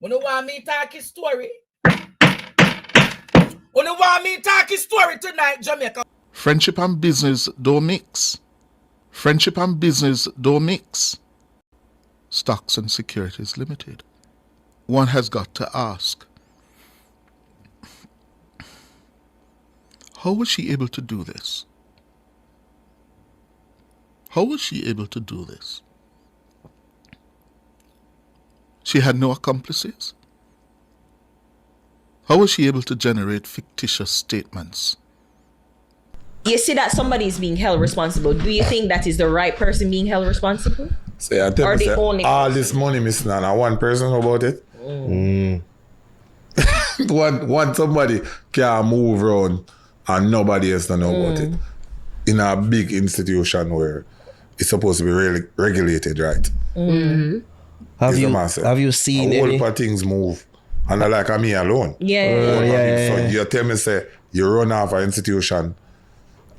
You want me talk his story? You want me talk his story tonight, Jamaica? Friendship and business don't mix. Friendship and business don't mix. Stocks and Securities Limited. One has got to ask, how was she able to do this? How was she able to do this? She had no accomplices. How was she able to generate fictitious statements? You see that somebody is being held responsible. Do you think that is the right person being held responsible? So I tell Or me, the say, only all person? this money missing on one person about it. one somebody can move around and nobody else don't know about it. In a big institution where it's supposed to be really regulated, right? Have you seen a whole any? heap of things move? And not like me alone. Yeah. So you tell me, say, you run off an institution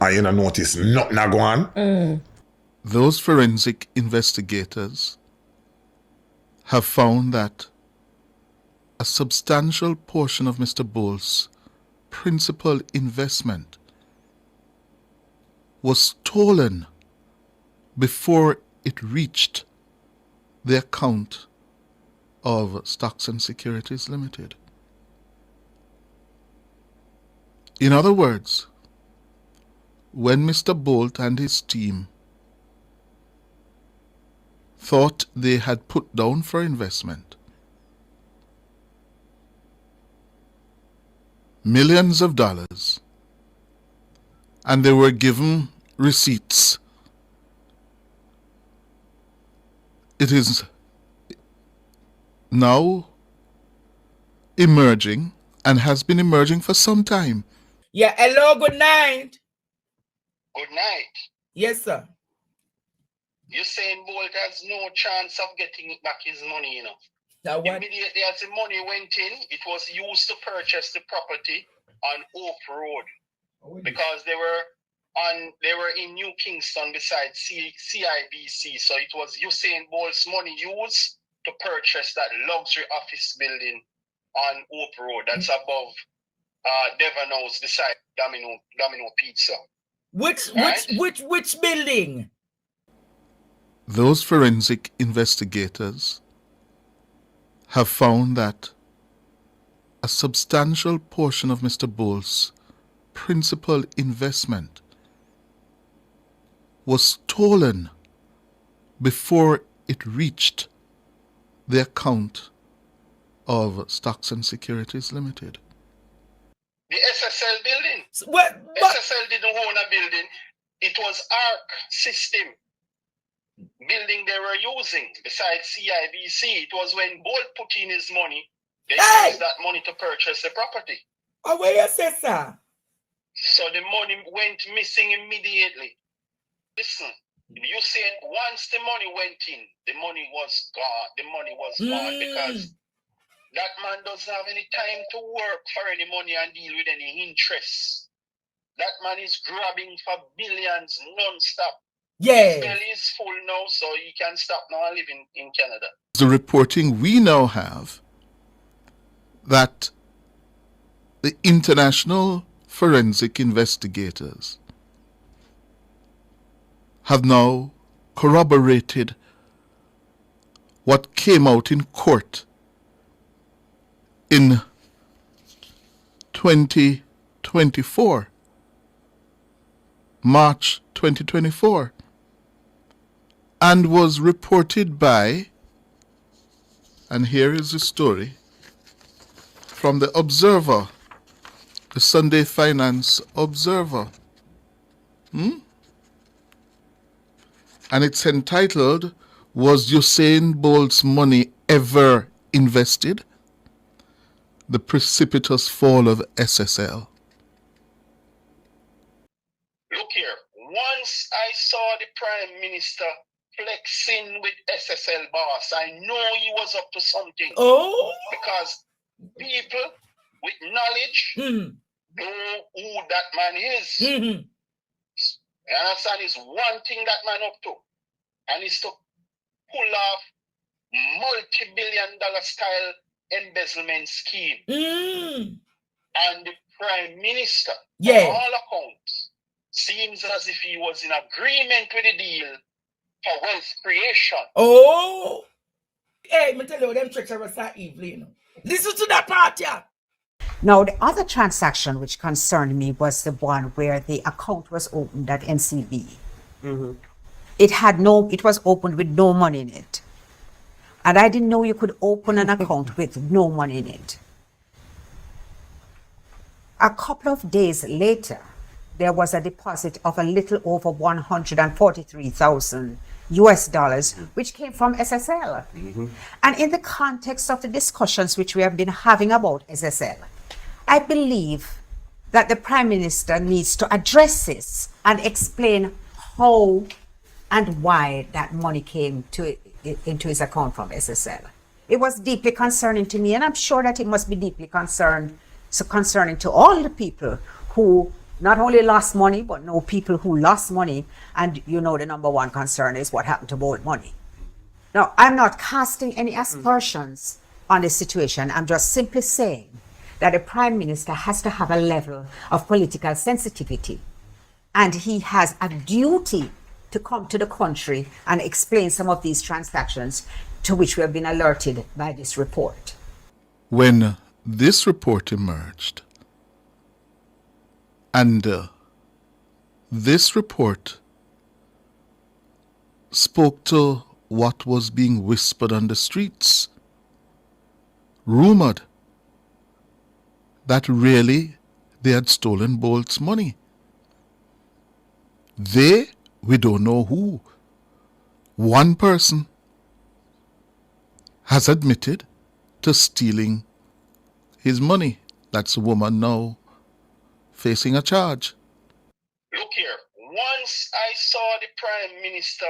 and you don't notice nothing going on. Those forensic investigators have found that a substantial portion of Mr. Bolt's principal investment was stolen before it reached the account of Stocks and Securities Limited. In other words, when Mr. Bolt and his team thought they had put down for investment millions of dollars and they were given receipts, it is now emerging and has been emerging for some time. Yeah, hello, good night. Good night. Yes, sir. Usain Bolt has no chance of getting back his money, you know. Now what? Immediately as the money went in, it was used to purchase the property on Oak Road because they were in New Kingston beside CIBC. So it was Usain Bolt's money used to purchase that luxury office building on Oak Road. That's above Devon House beside Domino Pizza. Which building? Those forensic investigators have found that a substantial portion of Mr. Bolt's principal investment was stolen before it reached the account of Stocks and Securities Limited. The SSL building. What? SSL didn't own a building. It was ARC system building they were using besides CIBC. It was when Bolt put in his money, they used that money to purchase the property. Oh, where you say, sir? So the money went missing immediately. Listen, you said once the money went in, the money was gone. The money was gone because that man doesn't have any time to work for any money and deal with any interest. That man is grabbing for billions non-stop. Yes. His belly is full now, so he can stop now and live in Canada. The reporting we now have that the international forensic investigators have now corroborated what came out in court in 2024, March 2024, and was reported by, and here is the story, from the Observer, the Sunday Finance Observer. And it's entitled, Was Usain Bolt's Money Ever Invested? The Precipitous Fall of SSL. Look here, once I saw the Prime Minister flexing with SSL boss, I know he was up to something. Oh! Because people with knowledge know who that man is. You understand? It's one thing that man up to. And it's to pull off multi-billion-dollar style embezzlement scheme. Mm. And the Prime Minister, Yeah. on all accounts, seems as if he was in agreement with the deal for wealth creation. Oh. Hey, me tell you, them treacherous are evil, you know. Listen to that part, yeah. Now, the other transaction which concerned me was the one where the account was opened at NCB. It was opened with no money in it. And I didn't know you could open an account with no money in it. A couple of days later, there was a deposit of a little over 143,000 US dollars, which came from SSL. And in the context of the discussions which we have been having about SSL, I believe that the Prime Minister needs to address this and explain how and why that money came into his account from SSL. It was deeply concerning to me, and I'm sure that it must be deeply concerning to all the people who not only lost money, but know people who lost money. And you know, the number one concern is what happened to borrowed money. Now, I'm not casting any aspersions on this situation. I'm just simply saying that the Prime Minister has to have a level of political sensitivity. And he has a duty to come to the country and explain some of these transactions to which we have been alerted by this report. When this report emerged, and this report spoke to what was being whispered on the streets, rumored that really they had stolen Bolt's money. We don't know who. One person has admitted to stealing his money. That's a woman now facing a charge. Look here, once I saw the Prime Minister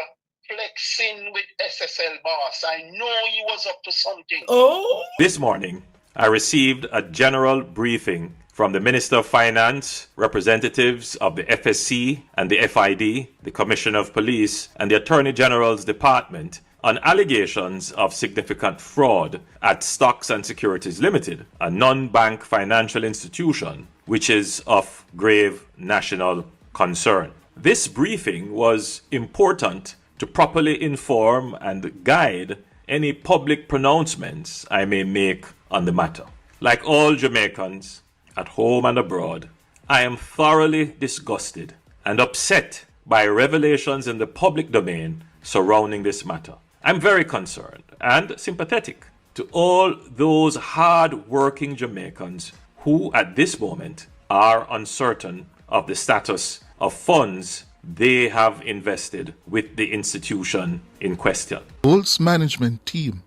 flexing with SSL boss, I know he was up to something. Oh. This morning, I received a general briefing from the Minister of Finance, representatives of the FSC and the FID, the Commissioner of Police, and the Attorney General's Department on allegations of significant fraud at Stocks and Securities Limited, a non-bank financial institution which is of grave national concern. This briefing was important to properly inform and guide any public pronouncements I may make on the matter. Like all Jamaicans, at home and abroad, I am thoroughly disgusted and upset by revelations in the public domain surrounding this matter. I'm very concerned and sympathetic to all those hard-working Jamaicans who at this moment are uncertain of the status of funds they have invested with the institution in question. Bolt's management team,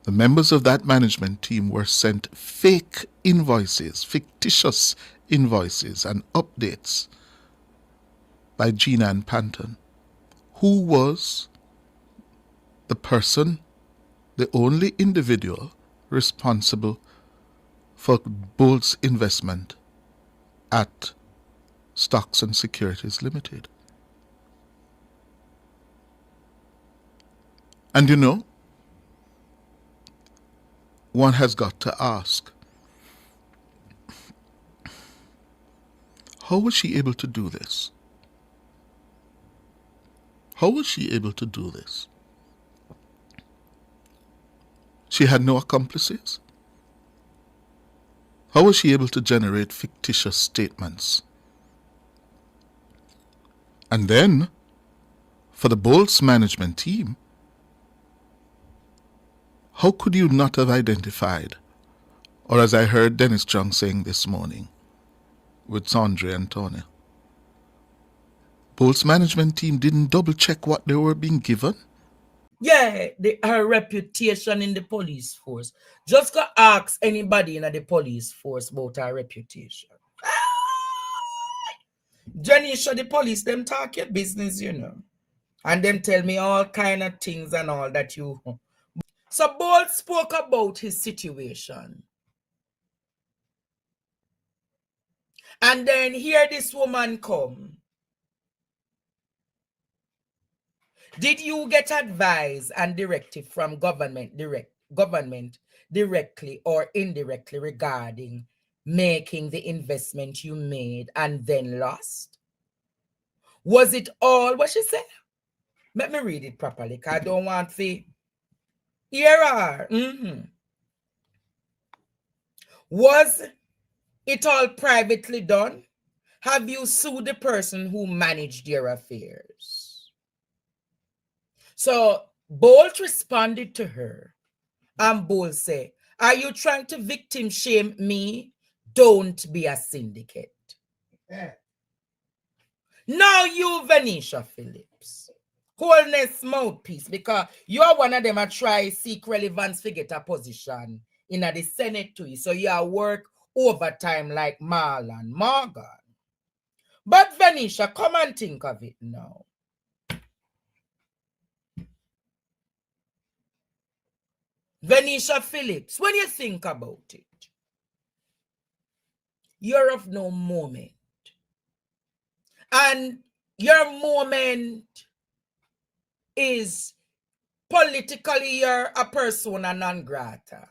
the members of that management team were sent fake invoices, fictitious invoices and updates by Gina and Panton, who was the person, the only individual responsible for Bolt's investment at Stocks and Securities Limited. And you know, one has got to ask, how was she able to do this? How was she able to do this? She had no accomplices. How was she able to generate fictitious statements? And then, for the Bolt's management team, how could you not have identified, or as I heard Dennis Chung saying this morning with Sandra and Tony, Bolt's management team didn't double check what they were being given? Yeah, her reputation in the police force. Just go ask anybody in the police force about her reputation. Janisha, the police, them talk your business, you know. And them tell me all kind of things and all that you... So Bolt spoke about his situation. And then here this woman come. Did you get advice and directive from government government directly or indirectly regarding making the investment you made and then lost? Was it all what she said? Let me read it properly, because I don't want to hear her. Was it all privately done? Have you sued the person who managed your affairs? So Bolt responded to her, and Bolt said, are you trying to victim shame me? Don't be a syndicate. Yeah. Now you, Venetia Phillips, Holness mouthpiece, because you're one of them that try seek relevance to get a position in the Senate too. So you work overtime like Marlon Morgan. But Venetia, come and think of it now. Venetia Phillips, when you think about it, you're of no moment. And your moment is politically you're a persona non grata.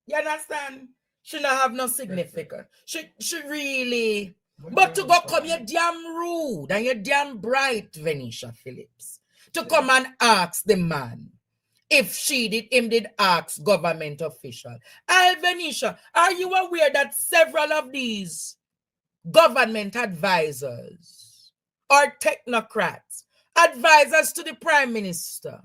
You understand? She not have no significance. She really... But to go come, you're damn rude and you're damn bright, Venetia Phillips. To come and ask the man if him did ask government official. Venetia, are you aware that several of these government advisors or technocrats, advisors to the Prime Minister,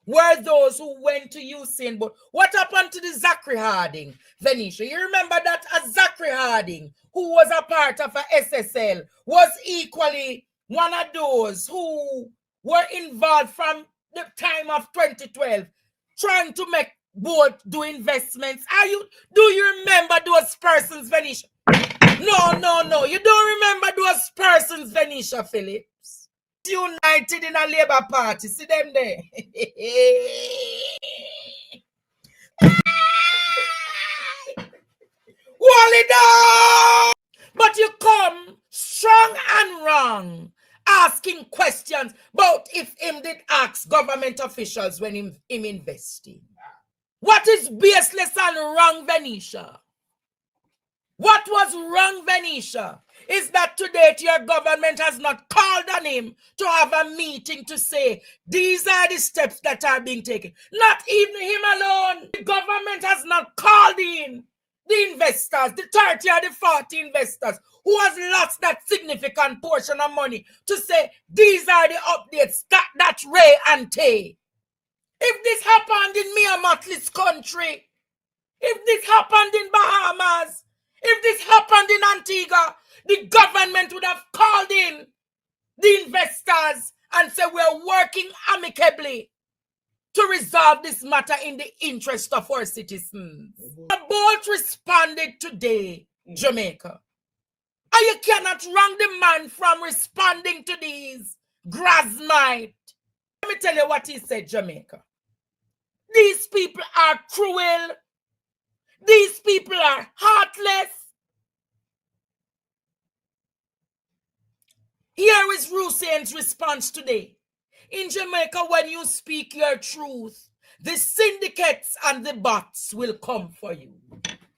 were those who went to Usain? But what happened to the Zachary Harding, Venetia? You remember that a Zachary Harding, who was a part of a Ssl, was equally one of those who were involved from the time of 2012, trying to make both do investments. Do you remember those persons, Venetia? No. You don't remember those persons, Venetia Phillips. United in a Labour Party. See them there. Wall it down! But you come strong and wrong, asking questions about if him did ask government officials when him investing. What is baseless and wrong, Venetia? What was wrong, Venetia, is that to date your government has not called on him to have a meeting to say these are the steps that are being taken. Not even him alone. The government has not called in the investors, the 30 or the 40 investors who has lost that significant portion of money to say these are the updates that Ray and Tay. If this happened in Miamatlis country, if this happened in Bahamas, if this happened in Antigua, the government would have called in the investors and said we're working amicably to resolve this matter in the interest of our citizens. The Bolt responded today, Jamaica. And you cannot wrong the man from responding to these grasmite. Let me tell you what he said, Jamaica. These people are cruel. These people are heartless. Here is Usain's response today. In Jamaica, when you speak your truth, the syndicates and the bots will come for you.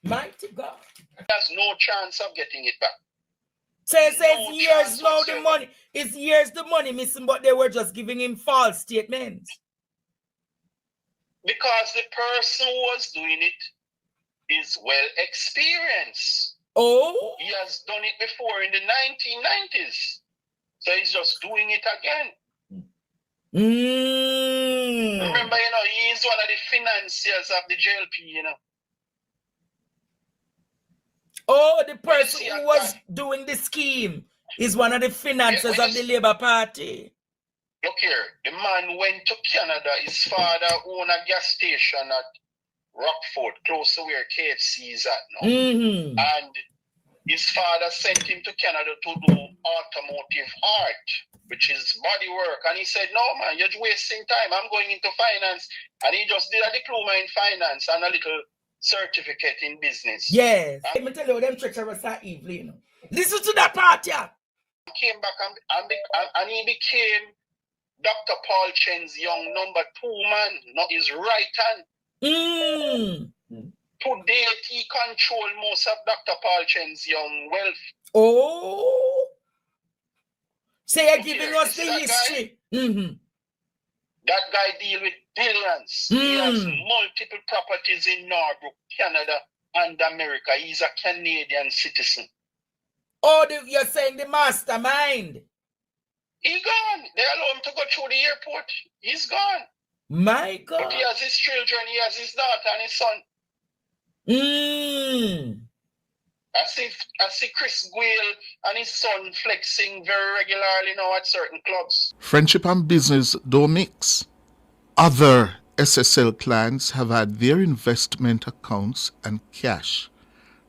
Mighty God. There's no chance of getting it back. Says years now the money. It's years the money missing, but they were just giving him false statements. Because the person who was doing it is well experienced. Oh? He has done it before in the 1990s. So he's just doing it again. Remember, he's one of the financiers of the JLP, Oh, the person who was doing the scheme is one of the financiers of the Labour Party. Look here, the man went to Canada. His father owned a gas station at Rockford, close to where KFC is at now. And his father sent him to Canada to do automotive art, which is body work. And he said, no, man, you're wasting time. I'm going into finance. And he just did a diploma in finance and a little certificate in business. Yes. Let me tell you, them treacherous are evil, Listen to that part, yeah. He came back and he became Dr. Paul Chen's young number 2 man, not his right hand. To date, he controlled most of Dr. Paul Chen's young wealth. Oh. So you're giving Here, us the that history. That guy deal with billions. He has multiple properties in Norbrook, Canada, and America. He's a Canadian citizen. Oh, you're saying the mastermind. He gone. They allow him to go through the airport. He's gone. My God. But he has his children. He has his daughter and his son. I see Chris Gwale and his son flexing very regularly now at certain clubs. Friendship and business don't mix. Other SSL clients have had their investment accounts and cash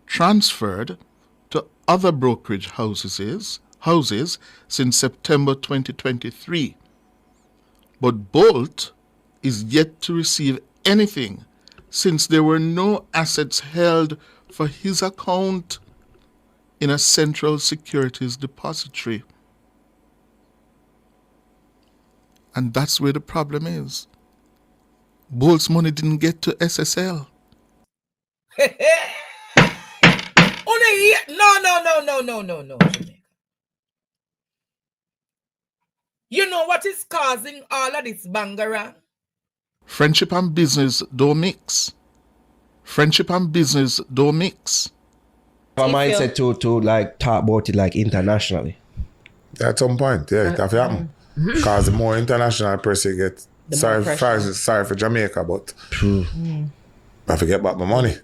transferred to other brokerage houses since September 2023. But Bolt is yet to receive anything since there were no assets held for his account in a central securities depository. And that's where the problem is. Bolt's money didn't get to SSL. No. You know what is causing all of this bangarang? Friendship and business don't mix. Friendship and business don't mix. A mindset to like talk about it like internationally. At some point, yeah, it have to happen. Because the more international person get sorry for Jamaica, but I forget about my money.